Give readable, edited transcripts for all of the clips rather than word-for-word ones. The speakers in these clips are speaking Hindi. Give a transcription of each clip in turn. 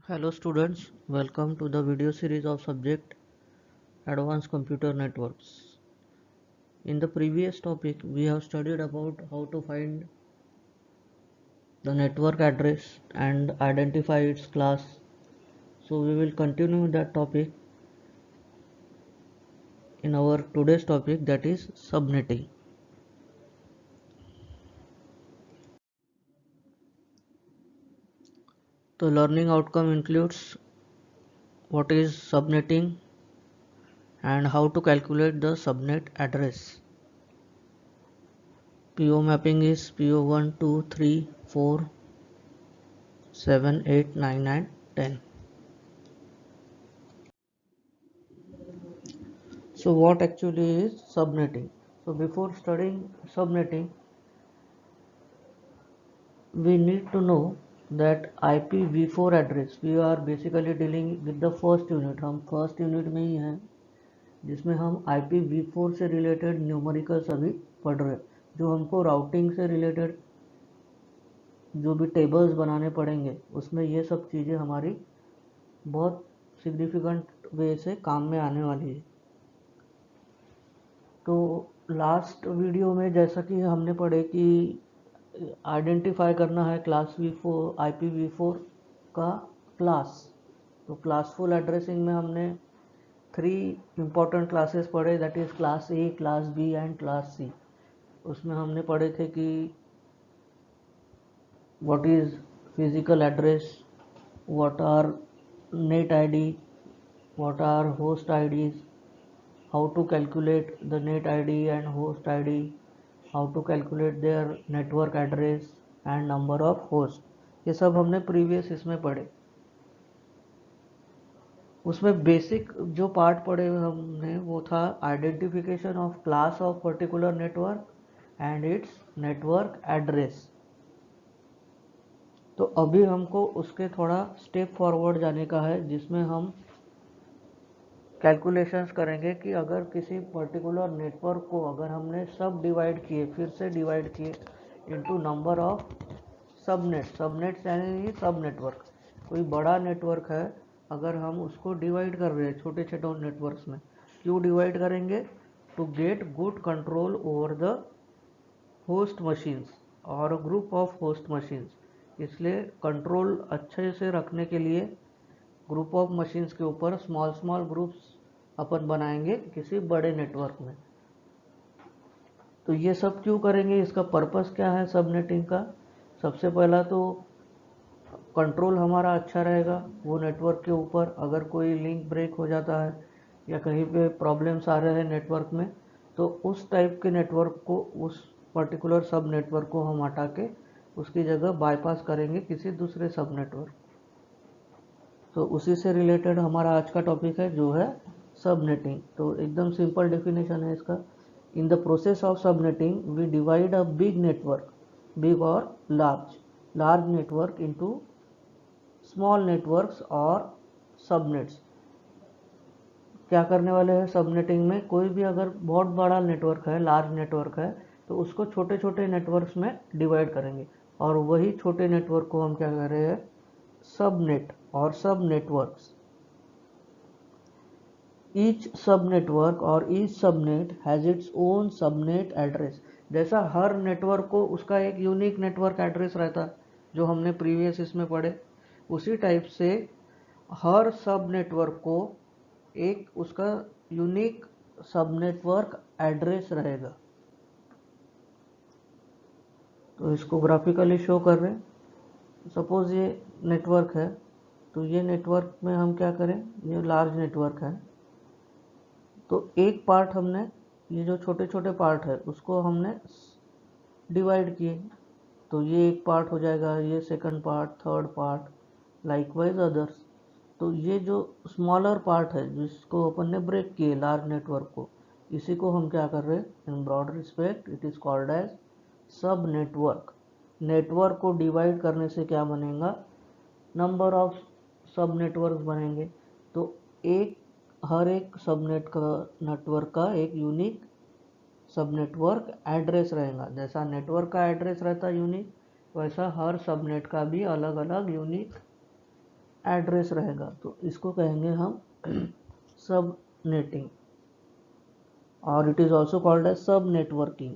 Hello students, welcome to the video series of subject Advanced Computer Networks. In the previous topic, we have studied about how to find the network address and identify its class. So we will continue that topic in our today's topic, that is subnetting. The learning outcome includes what is subnetting and how to calculate the subnet address. PO mapping is PO 1, 2, 3, 4, 7, 8, 9 and 10. So what actually is subnetting? So before studying subnetting, we need to know that IPv4 address. We are basically dealing with the first unit. हम first unit में ही हैं जिसमें हम IPv4 से related न्यूमेरिकल्स अभी पढ़ रहे हैं, जो हमको राउटिंग से रिलेटेड जो भी टेबल्स बनाने पड़ेंगे उसमें ये सब चीज़ें हमारी बहुत सिग्निफिकेंट वे से काम में आने वाली है। तो लास्ट वीडियो में जैसा कि हमने पढ़े कि आइडेंटिफाई करना है क्लास V4 IPv4 का क्लास। तो क्लासफुल एड्रेसिंग में हमने 3 इम्पॉर्टेंट क्लासेस पढ़े, that is class A, class B and class C। उसमें हमने पढ़े थे कि what is physical address, what are net ID, what are host IDs, how to calculate the net ID and host ID, how to calculate their network address and number of hosts। ये सब हमने प्रीवियस इसमें पढ़े। उसमें बेसिक जो पार्ट पढ़े हमने वो था identification of class of particular network and it's network address. तो अभी हमको उसके थोड़ा स्टेप फॉरवर्ड जाने का है, जिसमें हम कैलकुलेशंस करेंगे कि अगर किसी पर्टिकुलर नेटवर्क को अगर हमने सब डिवाइड किए, फिर से डिवाइड किए इनटू नंबर ऑफ सबनेट्स यानी सब नेटवर्क। कोई बड़ा नेटवर्क है, अगर हम उसको डिवाइड कर रहे हैं छोटे छोटे नेटवर्क्स में, क्यों डिवाइड करेंगे? To get good control over the host machines और ग्रुप ऑफ होस्ट मशीन्स। इसलिए कंट्रोल अच्छे से रखने के लिए ग्रुप ऑफ मशीन्स के ऊपर स्मॉल ग्रुप्स अपन बनाएंगे किसी बड़े नेटवर्क में। तो ये सब क्यों करेंगे, इसका पर्पस क्या है सबनेटिंग का? सबसे पहला तो कंट्रोल हमारा अच्छा रहेगा वो नेटवर्क के ऊपर। अगर कोई लिंक ब्रेक हो जाता है या कहीं पे प्रॉब्लम्स आ रहे हैं नेटवर्क में, तो उस टाइप के नेटवर्क को, उस पर्टिकुलर सब नेटवर्क को हम हटा के उसकी जगह बाईपास करेंगे किसी दूसरे सब नेटवर्क। तो उसी से रिलेटेड हमारा आज का टॉपिक है जो है सबनेटिंग। तो एकदम सिंपल डेफिनेशन है इसका। In the process of subnetting we divide a big network, big और large network into small networks और सबनेट्स। क्या करने वाले हैं सबनेटिंग में? कोई भी अगर बहुत बड़ा नेटवर्क है, लार्ज नेटवर्क है, तो उसको छोटे छोटे नेटवर्क्स में डिवाइड करेंगे, और वही छोटे नेटवर्क को हम क्या कर रहे हैं? सबनेट और सब नेटवर्क्स। ईच सब नेटवर्क और each subnet has its own subnet address. जैसा हर नेटवर्क को उसका एक यूनिक नेटवर्क एड्रेस रहता, जो हमने प्रीवियस इसमें पढ़े, उसी टाइप से हर सब नेटवर्क को एक उसका यूनिक सब नेटवर्क एड्रेस रहेगा। तो इसको ग्राफिकली शो कर रहे हैं। सपोज ये नेटवर्क है, तो ये नेटवर्क में हम क्या करें, ये लार्ज नेटवर्क है, तो एक पार्ट हमने, ये जो छोटे छोटे पार्ट है उसको हमने डिवाइड किए, तो ये एक पार्ट हो जाएगा, ये second part, third part, likewise others. तो ये जो स्मॉलर पार्ट है जिसको अपन ने ब्रेक किए लार्ज नेटवर्क को, इसी को हम क्या कर रहे हैं? In broad respect it is called as subnetwork. Network को डिवाइड करने से क्या बनेगा? नंबर ऑफ सब नेटवर्क बनेंगे। तो हर एक सबनेट का नेटवर्क का एक यूनिक सब नेटवर्क एड्रेस रहेगा। जैसा नेटवर्क का एड्रेस रहता यूनिक, वैसा हर सबनेट का भी अलग अलग यूनिक एड्रेस रहेगा, तो इसको कहेंगे हम सब नेटिंग, और it is also called as subnetworking.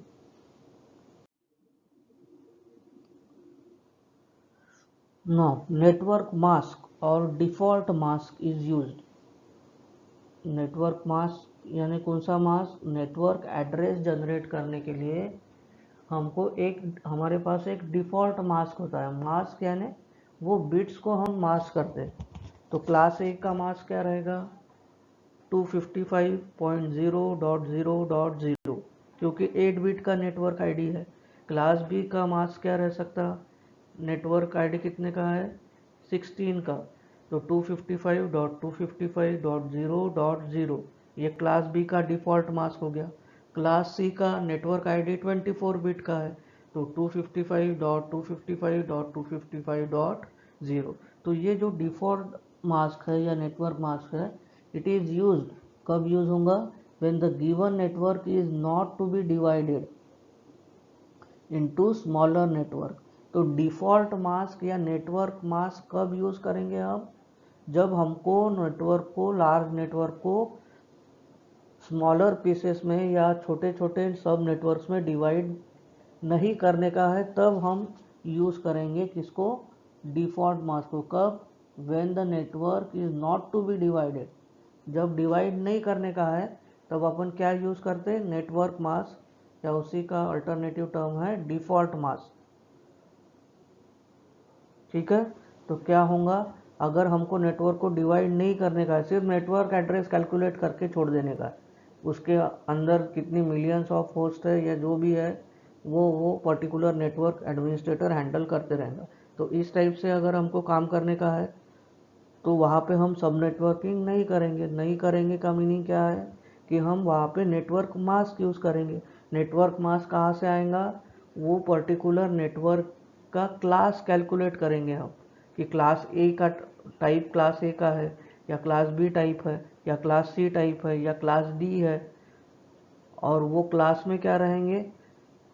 No network mask और default mask is used. Network mask यानी कौन सा मास्क? नेटवर्क एड्रेस जनरेट करने के लिए हमको हमारे पास एक डिफ़ॉल्ट मास्क होता है। मास्क यानी वो बिट्स को हम मास्क करते हैं। तो क्लास ए का मास्क क्या रहेगा? 255.0.0.0, क्योंकि 8 बिट का नेटवर्क आईडी है। क्लास बी का मास्क क्या रह सकता? नेटवर्क आईडी कितने का है? 16 का। तो 255.255.0.0 ये क्लास बी का डिफ़ॉल्ट मास्क हो गया। क्लास सी का नेटवर्क आईडी 24 बिट का है, तो 255.255.255.0। तो ये जो डिफ़ॉल्ट मास्क है या नेटवर्क मास्क है, इट इज़ यूज्ड, कब यूज होगा? When the given network is not to be divided into smaller network. तो डिफ़ॉल्ट मास्क या नेटवर्क मास्क कब यूज़ करेंगे हम? जब हमको लार्ज नेटवर्क को स्मॉलर पीसेस में या छोटे छोटे सब नेटवर्क्स में डिवाइड नहीं करने का है, तब हम यूज़ करेंगे किसको? डिफ़ॉल्ट मास्क को। कब? When the network is not to be divided. जब डिवाइड नहीं करने का है तब अपन क्या यूज़ करते हैं? नेटवर्क मास्क, या उसी का अल्टरनेटिव टर्म है डिफ़ॉल्ट मास्क। ठीक है, तो क्या होगा? अगर हमको नेटवर्क को डिवाइड नहीं करने का है, सिर्फ नेटवर्क एड्रेस कैलकुलेट करके छोड़ देने का है, उसके अंदर कितनी मिलियंस ऑफ होस्ट है या जो भी है वो पर्टिकुलर नेटवर्क एडमिनिस्ट्रेटर हैंडल करते रहेगा। तो इस टाइप से अगर हमको काम करने का है तो वहाँ पे हम सब नेटवर्किंग नहीं करेंगे। नहीं करेंगे का मीनिंग क्या है? कि हम वहाँ पे नेटवर्क मास्क यूज़ करेंगे। नेटवर्क मास्क कहाँ से आएगा? वो पर्टिकुलर नेटवर्क का क्लास कैलकुलेट करेंगे हम, कि क्लास ए का टाइप क्लास ए का है, या क्लास बी टाइप है, या क्लास सी टाइप है, या क्लास डी है। और वो क्लास में क्या रहेंगे?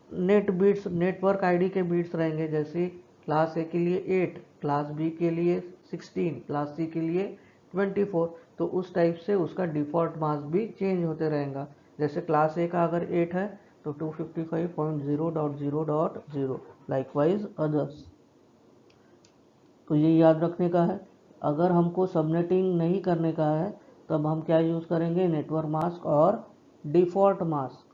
नेटवर्क आईडी के बिट्स रहेंगे। जैसे क्लास ए के लिए 8, क्लास बी के लिए 16, क्लास सी के लिए 24। तो उस टाइप से उसका डिफ़ॉल्ट मास्क भी चेंज होते रहेगा। जैसे क्लास ए का अगर 8 है तो 255.0.0.0, लाइकवाइज अदर्स। तो ये याद रखने का है। अगर हमको सबनेटिंग नहीं करने का है तब हम क्या यूज़ करेंगे? नेटवर्क मास्क और डिफ़ॉल्ट मास्क।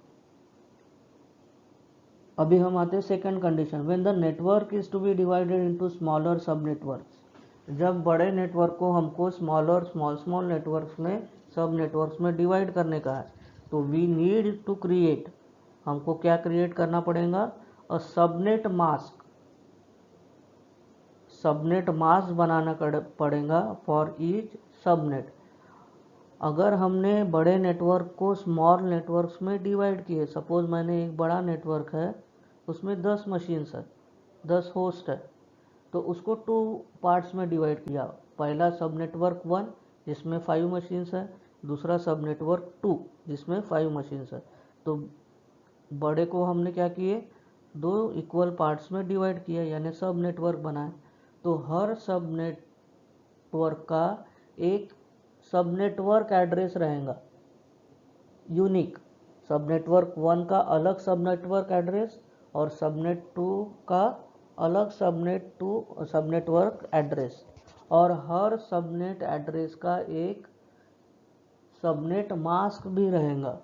अभी हम आते हैं second condition, when the network is to be divided into smaller subnetworks. जब बड़े नेटवर्क को हमको स्मॉल नेटवर्क्स में, सब नेटवर्क्स में डिवाइड करने का है, तो वी नीड टू क्रिएट, हमको क्या क्रिएट करना पड़ेगा? अ सबनेट मास्क। सबनेट मास्क बनाना पड़ेगा फॉर ईच सबनेट। अगर हमने बड़े नेटवर्क को स्मॉल नेटवर्क्स में डिवाइड किए, सपोज मैंने एक बड़ा नेटवर्क है, उसमें 10 मशीन्स है, 10 होस्ट है, तो उसको 2 पार्ट्स में डिवाइड किया। पहला सब नेटवर्क 1 जिसमें 5 मशीन्स है, दूसरा सब नेटवर्क 2 जिसमें 5 मशीन्स है। तो बड़े को हमने क्या किए? 2 इक्वल पार्ट्स में डिवाइड किया, यानी सब नेटवर्क बनाए। तो हर सब नेटवर्क का एक सब नेटवर्क एड्रेस रहेगा यूनिक। सब नेटवर्क 1 का अलग सब नेटवर्क एड्रेस और सबनेट 2 का अलग सब नेटवर्क एड्रेस, और हर सबनेट एड्रेस का एक सबनेट मास्क भी रहेगा।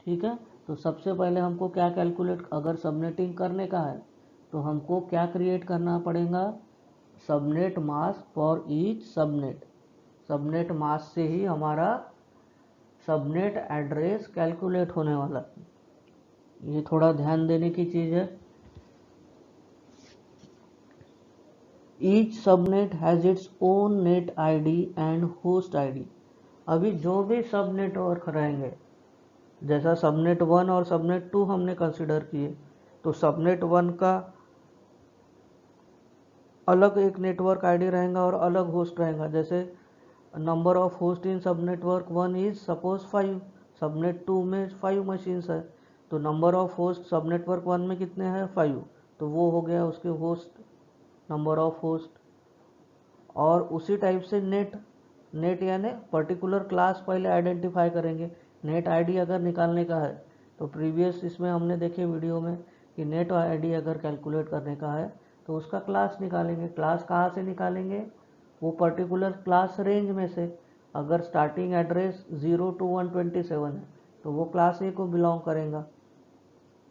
ठीक है, तो सबसे पहले हमको क्या कैलकुलेट, अगर सबनेटिंग करने का है तो हमको क्या क्रिएट करना पड़ेगा? Subnet mask for each subnet. Subnet mask से ही हमारा सबनेट एड्रेस कैलकुलेट होने वाला। ये थोड़ा ध्यान देने की चीज़ है। Each subnet has its own net ID and host ID. अभी जो भी सब नेटवर्क रहेंगे, जैसा सबनेट 1 और सबनेट 2 हमने कंसिडर किए, तो सबनेट 1 का अलग एक नेटवर्क आईडी रहेगा और अलग होस्ट रहेगा। जैसे नंबर ऑफ होस्ट इन सब नेटवर्क 1 इज सपोज 5, सबनेट 2 में 5 मशीन्स है, तो नंबर ऑफ होस्ट सब नेटवर्क 1 में कितने हैं? 5, तो वो हो गया उसके होस्ट, नंबर ऑफ होस्ट। और उसी टाइप से नेट यानी पर्टिकुलर क्लास पहले आइडेंटिफाई करेंगे। नेट आईडी अगर निकालने का है तो प्रीवियस इसमें हमने देखे वीडियो में कि नेट आईडी अगर कैलकुलेट करने का है तो उसका क्लास निकालेंगे। क्लास कहाँ से निकालेंगे? वो पर्टिकुलर क्लास रेंज में से। अगर स्टार्टिंग एड्रेस 0 to 127 है तो वो क्लास ए को बिलोंग करेगा,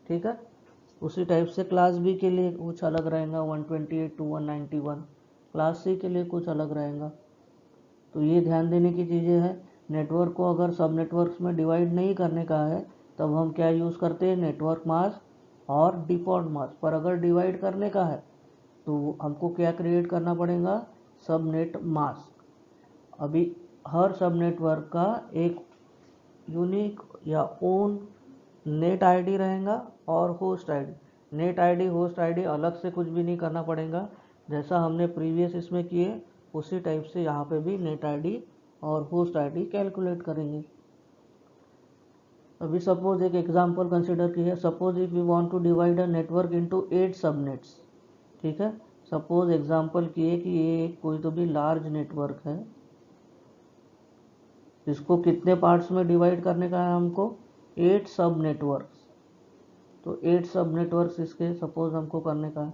ठीक है। उसी टाइप से क्लास बी के लिए कुछ अलग रहेगा, 128 to 191। क्लास सी के लिए कुछ अलग रहेगा। तो ये ध्यान देने की चीज़ें हैं। नेटवर्क को अगर सब नेटवर्क्स में डिवाइड नहीं करने का है तब हम क्या यूज़ करते हैं? नेटवर्क मास्क और डिफ़ॉल्ट मास्क। पर अगर डिवाइड करने का है तो हमको क्या क्रिएट करना पड़ेगा? सब नेट मास्क। अभी हर सब नेटवर्क का एक यूनिक या ओन नेट आईडी रहेगा और host ID. Net ID host ID अलग से कुछ भी नहीं करना पड़ेगा, जैसा हमने प्रीवियस इसमें किए उसी टाइप से यहाँ पे भी नेट आईडी और होस्ट आईडी कैलकुलेट करेंगे। अभी सपोज एक एग्जांपल कंसिडर किए। Suppose if you want to divide a network into 8 subnets, ठीक है। सपोज एग्जांपल किए कि ये कोई तो भी लार्ज नेटवर्क है, इसको कितने पार्ट्स में डिवाइड करने का है हमको? 8 सब नेटवर्क्स। तो 8 सब नेटवर्क्स इसके सपोज हमको करने का है,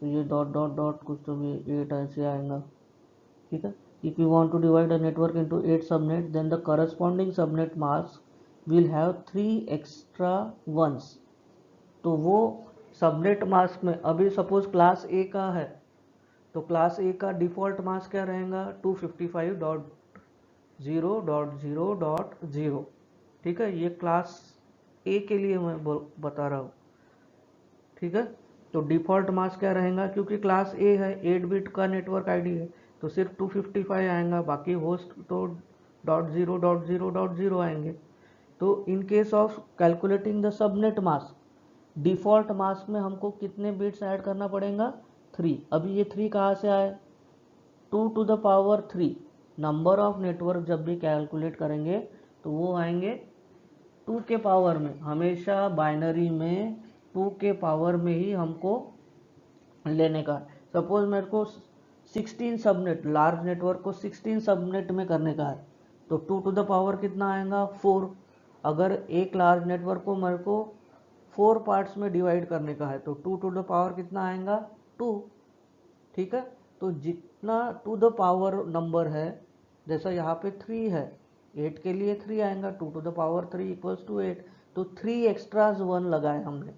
तो ये डॉट डॉट डॉट कुछ तो भी 8 ऐसे आएगा, ठीक है। If you want to divide a network into 8 subnet then the corresponding subnet mask will have 3 extra ones. तो वो सबनेट मास्क में अभी सपोज क्लास ए का है तो क्लास ए का डिफ़ॉल्ट मास्क क्या रहेगा? 255.0.0.0, ठीक है। ये क्लास ए के लिए मैं बता रहा हूँ, ठीक है। तो डिफ़ॉल्ट मास्क क्या रहेगा? क्योंकि क्लास ए है, 8 बिट का नेटवर्क आईडी है तो सिर्फ 255 आएगा, बाकी होस्ट तो .0.0.0 आएंगे। तो in case of calculating the subnet mask, default mask में हमको कितने बिट्स ऐड करना पड़ेगा? 3। अभी ये 3 कहाँ से आए? 2 to the power 3। Number of network जब भी कैलकुलेट करेंगे तो वो आएंगे 2 के पावर में। हमेशा बाइनरी में 2 के पावर में ही हमको लेने का है। सपोज मेरे को 16 सबनेट, लार्ज नेटवर्क को 16 सबनेट में करने का है तो 2 to the पावर कितना आएगा? 4। अगर एक लार्ज नेटवर्क को मेरे को 4 पार्ट्स में डिवाइड करने का है तो 2 to the पावर कितना आएगा? 2, ठीक है। तो जितना टू द पावर नंबर है, जैसा यहाँ पे 3 है, 8 के लिए 3 आएगा, 2 to the power 3 equals to 8। तो 3 एक्स्ट्राज 1 लगाए हमने।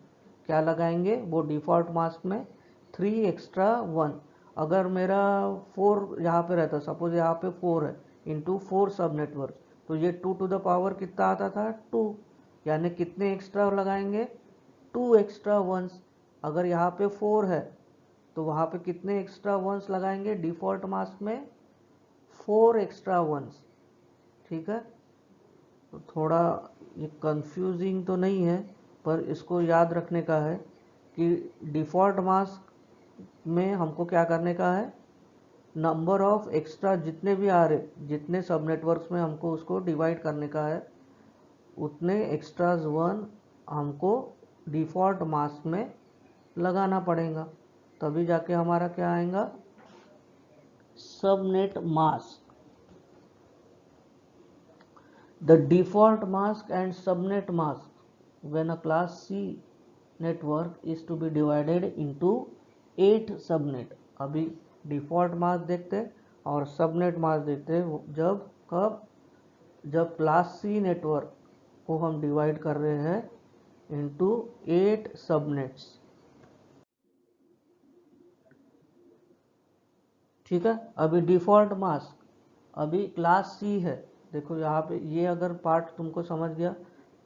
क्या लगाएंगे? वो डिफ़ॉल्ट मास्क में 3 एक्स्ट्रा 1। अगर मेरा 4 यहाँ पे रहता, सपोज यहाँ पे 4 है इंटू 4 सब नेटवर्क, तो ये 2 to the पावर कितना आता था? 2। यानी कितने एक्स्ट्रा लगाएंगे? 2 एक्स्ट्रा वंस। अगर यहाँ पे 4 है तो वहाँ पे कितने एक्स्ट्रा वंस लगाएंगे? डिफ़ॉल्ट मास्क में 4 एक्स्ट्रा वंस, ठीक है। तो थोड़ा ये कंफ्यूजिंग तो नहीं है, पर इसको याद रखने का है कि डिफ़ॉल्ट मास्क में हमको क्या करने का है? नंबर ऑफ एक्स्ट्रा जितने भी आ रहे, जितने सब नेटवर्क्स में हमको उसको डिवाइड करने का है, उतने एक्स्ट्राज 1 हमको डिफ़ॉल्ट मास्क में लगाना पड़ेगा, तभी जाके हमारा क्या आएगा? Subnet mask. The default mask and subnet mask when a class C network is to be divided into 8 subnet। अभी डिफ़ॉल्ट मास्क देखते और सबनेट मास्क देखते जब कब? जब क्लास सी नेटवर्क को हम डिवाइड कर रहे हैं इंटू 8 सबनेट्स, ठीक है। अभी डिफ़ॉल्ट मास्क अभी क्लास सी है, देखो यहाँ पे ये अगर पार्ट तुमको समझ गया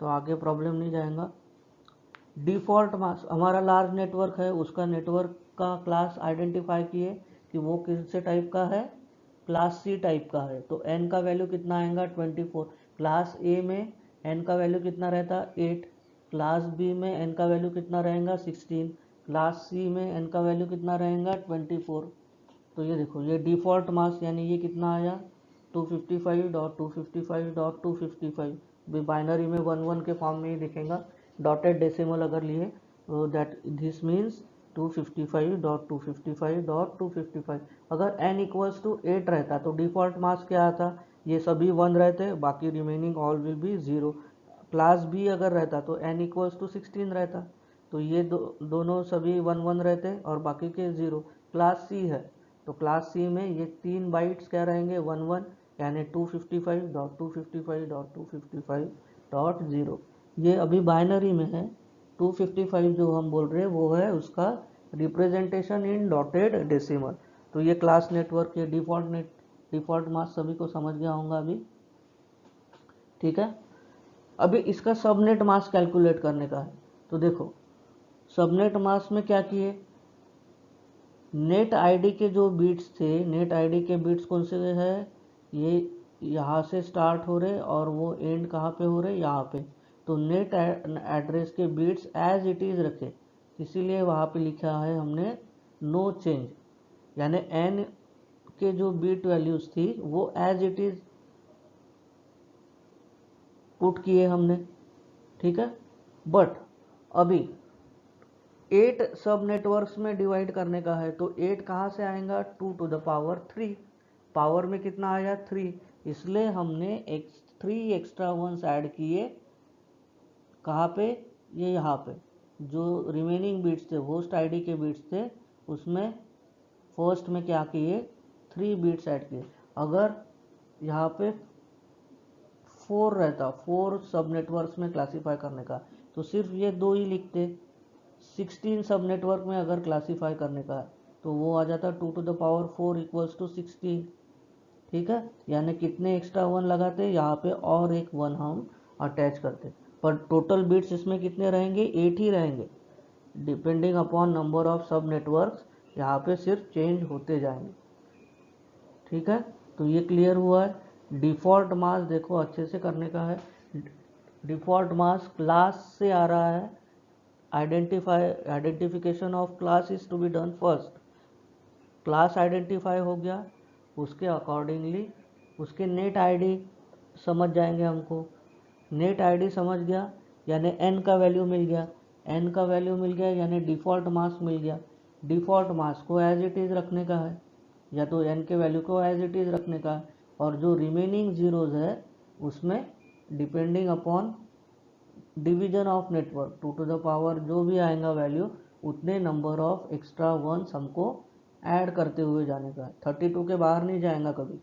तो आगे प्रॉब्लम नहीं जाएगा। डिफ़ॉल्ट मास्क हमारा लार्ज नेटवर्क है, उसका नेटवर्क का क्लास आइडेंटिफाई किए कि वो किस से टाइप का है? क्लास सी टाइप का है। तो n का वैल्यू कितना आएगा? 24। क्लास ए में n का वैल्यू कितना रहता? 8। क्लास बी में n का वैल्यू कितना रहेगा? 16। क्लास सी में n का वैल्यू कितना रहेगा? 24। तो ये देखो ये डिफ़ॉल्ट मास्क यानी ये कितना आया? 255.255.255। बाइनरी में 1 1 के फॉर्म में ही दिखेगा, डॉटेड डेसिमल अगर लिए तो दैट दिस मीन्स 255.255.255। अगर n इक्वल्स टू 8 रहता तो डिफ़ॉल्ट मास्क क्या आता, ये सभी 1 रहते, बाकी remaining all will be 0। Class B अगर रहता तो n इक्वल्स टू 16 रहता, तो ये दोनों सभी 1 1 रहते और बाकी के 0। क्लास सी है तो क्लास सी में ये 3 बाइट्स क्या रहेंगे 1 1, यानी 255.255.255.0। ये अभी बाइनरी में है। 255 जो हम बोल रहे हैं वो है उसका रिप्रेजेंटेशन इन डॉटेड डेसिमल। तो ये क्लास नेटवर्क के डिफ़ॉल्ट मास्क सभी को समझ गया होगा अभी, ठीक है। अभी इसका सबनेट मास्क कैलकुलेट करने का है। तो देखो सबनेट मास्क में क्या किए, नेट आईडी के जो बिट्स थे, नेट आईडी के बिट्स कौन से हैं, ये यहाँ से स्टार्ट हो रहे और वो एंड कहाँ पे हो रहे, यहाँ पे। तो नेट एड्रेस के बिट्स एज इट इज़ रखे, इसीलिए वहाँ पे लिखा है हमने नो चेंज, यानी एन के जो बिट वैल्यूज़ थी वो एज इट इज़ पुट किए हमने, ठीक है। बट अभी 8 सब नेटवर्क्स में डिवाइड करने का है, तो 8 कहाँ से आएगा, 2 टू द पावर 3, पावर में कितना आया 3, इसलिए हमने 3 एक्स्ट्रा वंस ऐड किए, कहाँ पे, ये यहाँ पे। जो रिमेनिंग बिट्स थे होस्ट आईडी के बिट्स थे उसमें फर्स्ट में क्या किए 3 बिट्स ऐड किए। अगर यहाँ पे 4 रहता, 4 सब नेटवर्क्स में क्लासीफाई करने का, तो सिर्फ ये 2 ही लिखते। 16 सब नेटवर्क में अगर क्लासीफाई करने का है तो वो आ जाता 2 to the power 4 equals to 16, ठीक है। यानी कितने एक्स्ट्रा 1 लगाते, यहाँ पे और एक 1 हम अटैच करते, पर टोटल बिट्स इसमें कितने रहेंगे 8 ही रहेंगे। डिपेंडिंग अपॉन नंबर ऑफ सब नेटवर्क्स यहाँ पे सिर्फ चेंज होते जाएंगे, ठीक है। तो ये क्लियर हुआ है। डिफ़ॉल्ट मास्क देखो अच्छे से करने का है। डिफ़ॉल्ट मास्क क्लास से आ रहा है, identification of class is to be done first. Class identify हो गया, उसके अकॉर्डिंगली उसके नेट आईडी समझ जाएंगे हमको। नेट आईडी समझ गया यानी n का वैल्यू मिल गया, n का वैल्यू मिल गया यानी डिफ़ॉल्ट मास्क मिल गया। डिफ़ॉल्ट मास्क को एज इट इज़ रखने का है, या तो n के वैल्यू को एज इट इज़ रखने का है, और जो रिमेनिंग जीरोज़ है उसमें depending upon division of network 2 to the power जो भी आएगा वैल्यू उतने नंबर ऑफ एक्स्ट्रा वंस हमको ऐड करते हुए जाने का है। 32 के बाहर नहीं जाएगा कभी।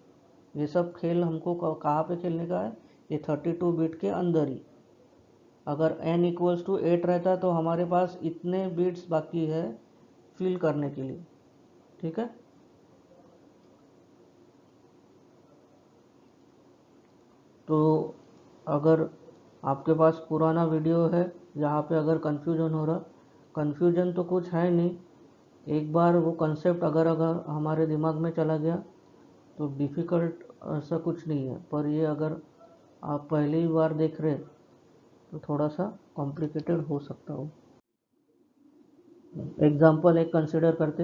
ये सब खेल हमको कहाँ पे खेलने का है, ये 32 बिट के अंदर ही। अगर n इक्वल्स टू 8 रहता तो हमारे पास इतने बिट्स बाकी है फिल करने के लिए, ठीक है। तो अगर आपके पास पुराना वीडियो है जहाँ पे अगर कन्फ्यूजन हो रहा, कन्फ्यूजन तो कुछ है नहीं, एक बार वो कंसेप्ट अगर हमारे दिमाग में चला गया तो डिफ़िकल्ट ऐसा कुछ नहीं है। पर ये अगर आप पहली बार देख रहे तो थोड़ा सा कॉम्प्लिकेटेड हो सकता हो। एग्जाम्पल एक कंसिडर करते,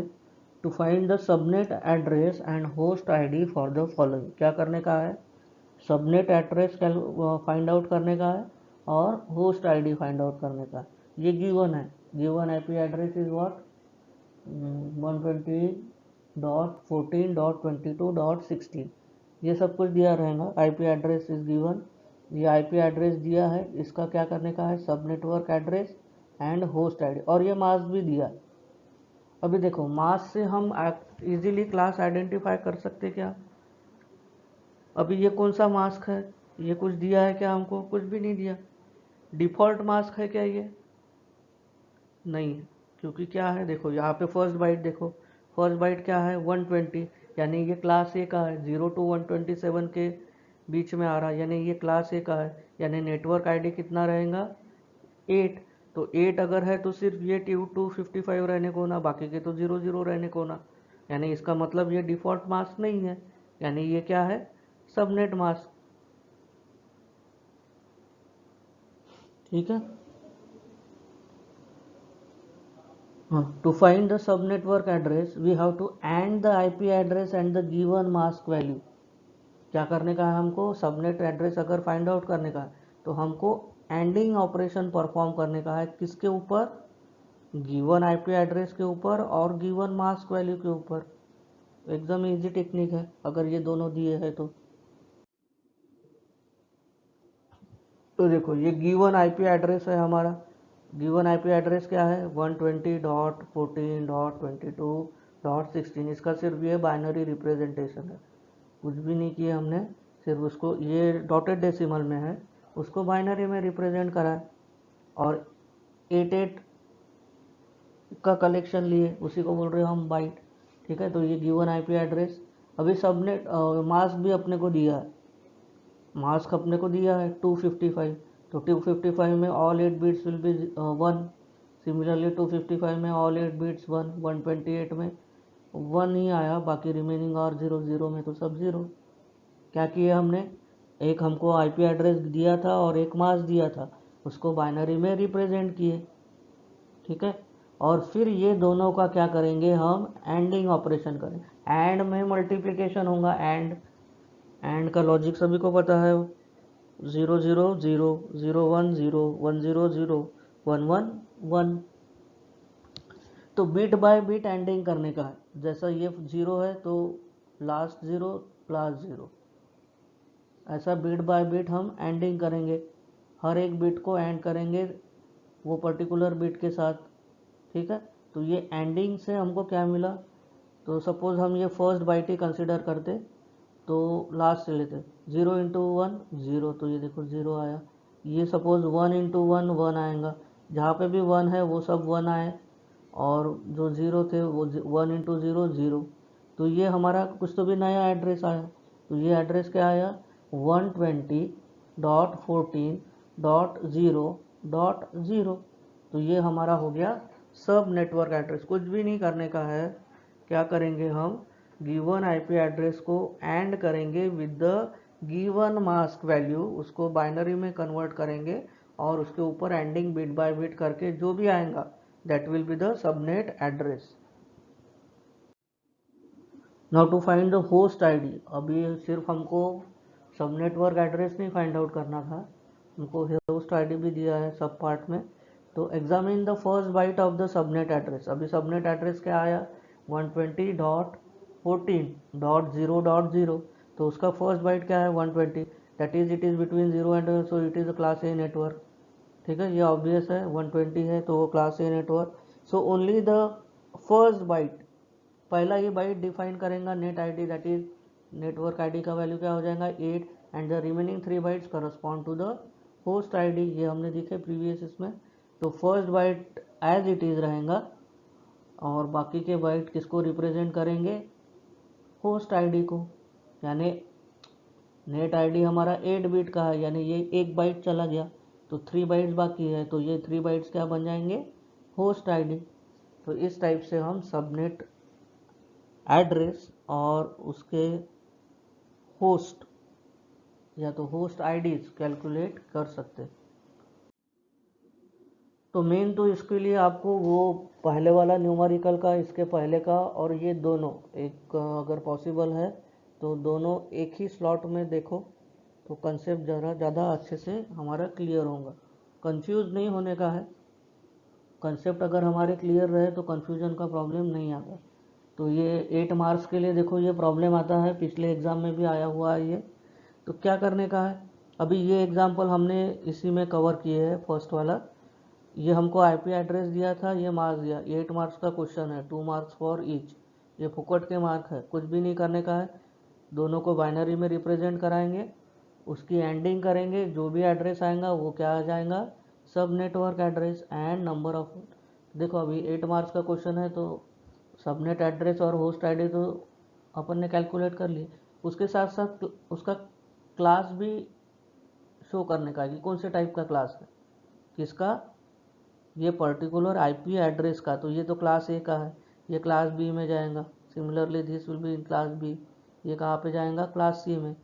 to find the subnet address and host ID for the following. क्या करने का है, सबनेट एड्रेस फाइंड आउट करने का है और होस्ट आईडी फाइंड आउट करने का है। ये गिवन है, given IP address is what 120.14.22.16, ये सब कुछ दिया रहेगा। आईपी एड्रेस इज गिवन, ये आईपी एड्रेस दिया है, इसका क्या करने का है सब network address and host ID, और ये मास्क भी दिया। अभी देखो मास्क से हम इजीली क्लास आइडेंटिफाई कर सकते क्या। अभी ये कौन सा मास्क है, ये कुछ दिया है क्या हमको, कुछ भी नहीं दिया। डिफ़ॉल्ट मास्क है क्या, ये नहीं है, क्योंकि क्या है देखो यहाँ पे फर्स्ट बाइट देखो, फर्स्ट बाइट क्या है 120, यानी ये क्लास ए का है। 0 टू 127 के बीच में आ रहा है, यानी ये क्लास ए का है, यानी नेटवर्क आईडी कितना रहेगा 8। तो 8 अगर है तो सिर्फ ये 255 रहने को ना, बाकी के तो 00 रहने को ना, यानी इसका मतलब ये डिफ़ॉल्ट मास्क नहीं है, यानी ये क्या है सबनेट मास्क, ठीक है। To find the subnetwork address we have to AND the IP address and the given mask value। क्या करने का है हमको, सबनेट एड्रेस अगर फाइंड आउट करने का है तो हमको एंडिंग ऑपरेशन परफॉर्म करने का है, किसके ऊपर, गिवन आईपी एड्रेस के ऊपर और गिवन मास्क वैल्यू के ऊपर। एकदम इजी टेक्निक है अगर ये दोनों दिए हैं तो देखो ये गिवन आईपी एड्रेस है हमारा। गिवन आईपी एड्रेस क्या है 120.14.22.16। इसका सिर्फ ये बाइनरी रिप्रेजेंटेशन है, कुछ भी नहीं किया हमने, सिर्फ उसको ये डॉटेड डेसिमल में है उसको बाइनरी में रिप्रेजेंट करा है और 88 का कलेक्शन लिए उसी को बोल रहे हो हम बाइट। ठीक है, तो ये गिवन आईपी एड्रेस। अभी सबनेट मास्क भी अपने को दिया है, मास्क अपने को दिया है 255, तो 255 में all 8 bits will be 1। Similarly 255 में ऑल 8 बिट्स 1, 128 में 1 ही आया, बाकी रिमेनिंग और 0, 0 में तो सब 0। क्या किया हमने, एक हमको आईपी एड्रेस दिया था और एक मास्क दिया था, उसको बाइनरी में रिप्रेजेंट किए। ठीक है, और फिर ये दोनों का क्या करेंगे हम, एंडिंग ऑपरेशन करें। एंड में मल्टीप्लिकेशन होगा, एंड का लॉजिक सभी को पता है, 0 0 0 0 1 0 1 0 0 1 1 1। तो बिट बाय बिट एंडिंग करने का है। जैसा ये 0 है तो लास्ट 0 प्लस 0, ऐसा बिट बाय बिट हम एंडिंग करेंगे, हर एक बिट को एंड करेंगे वो पर्टिकुलर बिट के साथ। ठीक है, तो ये एंडिंग से हमको क्या मिला, तो सपोज हम ये फर्स्ट बाइट ही कंसिडर करते तो लास्ट से लेते 0 इंटू 1 0, तो ये देखो 0 आया। ये सपोज 1 इंटू 1 1 आएगा, जहाँ पे भी 1 है वो सब 1 आए, और जो 0 थे वो 1 इंटू 0 0। तो ये हमारा कुछ तो भी नया एड्रेस आया, तो ये एड्रेस क्या आया 120.14.0.0। तो ये हमारा हो गया सब नेटवर्क एड्रेस। कुछ भी नहीं करने का है, क्या करेंगे हम, गिवन आईपी एड्रेस को एंड करेंगे with the given mask value, उसको बाइनरी में कन्वर्ट करेंगे और उसके ऊपर एंडिंग बिट बाय बिट करके जो भी आएगा that will be the subnet address. Now to find the host ID. अभी सिर्फ हमको सब नेटवर्क एड्रेस नहीं फाइंड आउट करना था, हमको होस्ट आईडी भी दिया है सब पार्ट में। तो examine the first byte of the subnet address. अभी सबनेट एड्रेस क्या आया 120.14.0.0, तो उसका फर्स्ट बाइट क्या है 120, that is it is between 0 and, so it is a class A network. ठीक है, ये ऑब्वियस है 120 है तो वो class A network. So only the first byte, पहला ये बाइट डिफाइन करेगा net ID, that is network ID का वैल्यू क्या हो जाएगा 8, and the remaining 3 bytes correspond to the host ID. ये हमने दिखे प्रीवियस इसमें। तो first bite as it is रहेगा और बाकी के बाइट किसको रिप्रेजेंट करेंगे, होस्ट आईडी को। यानी नेट आईडी हमारा 8 बिट का है, यानी ये एक बाइट चला गया तो 3 बाइट्स बाकी है, तो ये 3 बाइट्स क्या बन जाएंगे, होस्ट आईडी। तो इस टाइप से हम सबनेट एड्रेस और उसके होस्ट या तो होस्ट आईडीज कैलकुलेट कर सकते। तो मेन तो इसके लिए आपको वो पहले वाला न्यूमेरिकल का, इसके पहले का और ये दोनों एक अगर पॉसिबल है तो दोनों एक ही स्लॉट में देखो तो कंसेप्ट ज़रा ज़्यादा अच्छे से हमारा क्लियर होगा। कंफ्यूज नहीं होने का है, कंसेप्ट अगर हमारे क्लियर रहे तो कंफ्यूजन का प्रॉब्लम नहीं आता। तो ये 8 मार्क्स के लिए देखो ये प्रॉब्लम आता है, पिछले एग्ज़ाम में भी आया हुआ है ये। तो क्या करने का है, अभी ये एग्जांपल हमने इसी में कवर किए है फर्स्ट वाला। ये हमको आईपी एड्रेस दिया था, ये मार्क्स दिया, 8 मार्क्स का क्वेश्चन है, 2 मार्क्स फॉर ईच। ये फुकट के मार्क है, कुछ भी नहीं करने का है, दोनों को बाइनरी में रिप्रेजेंट कराएंगे, उसकी एंडिंग करेंगे, जो भी एड्रेस आएगा वो क्या आ जाएगा, सब network address and number of. देखो अभी 8 मार्क्स का क्वेश्चन है तो सबनेट एड्रेस और होस्ट आईडी तो अपन ने कैलकुलेट कर ली, उसके साथ साथ उसका क्लास भी शो करने का कि कौन से टाइप का क्लास है, किसका, ये पर्टिकुलर आईपी एड्रेस का। तो ये तो क्लास ए का है, ये क्लास बी में जाएगा, similarly this will be in class B, ये कहाँ पे जाएगा, क्लास सी में।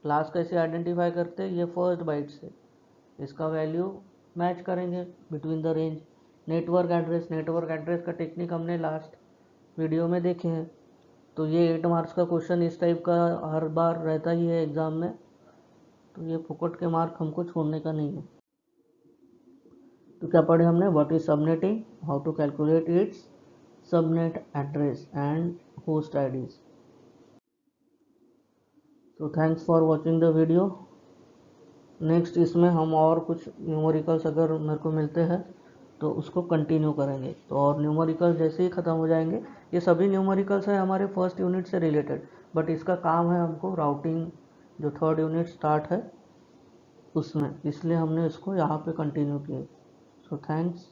क्लास कैसे आइडेंटिफाई करते हैं, ये फर्स्ट बाइट से इसका वैल्यू मैच करेंगे between the range. Network address का टेक्निक हमने लास्ट वीडियो में देखे हैं। तो ये 8 मार्क्स का क्वेश्चन इस टाइप का हर बार रहता ही है एग्ज़ाम में, तो ये फुकट के मार्क हमको छोड़ने का नहीं है। तो क्या पढ़े हमने, what is subnetting, how to calculate its subnet address and host IDs. तो thanks for watching the video. Next इसमें हम और कुछ न्यूमेरिकल्स अगर मेरे को मिलते हैं तो उसको कंटिन्यू करेंगे। तो और न्यूमेरिकल्स जैसे ही ख़त्म हो जाएंगे, ये सभी न्यूमेरिकल्स है हमारे फर्स्ट यूनिट से रिलेटेड, बट इसका काम है हमको राउटिंग जो थर्ड यूनिट स्टार्ट है उसमें, इसलिए हमने इसको यहाँ पे कंटिन्यू किए। So thanks.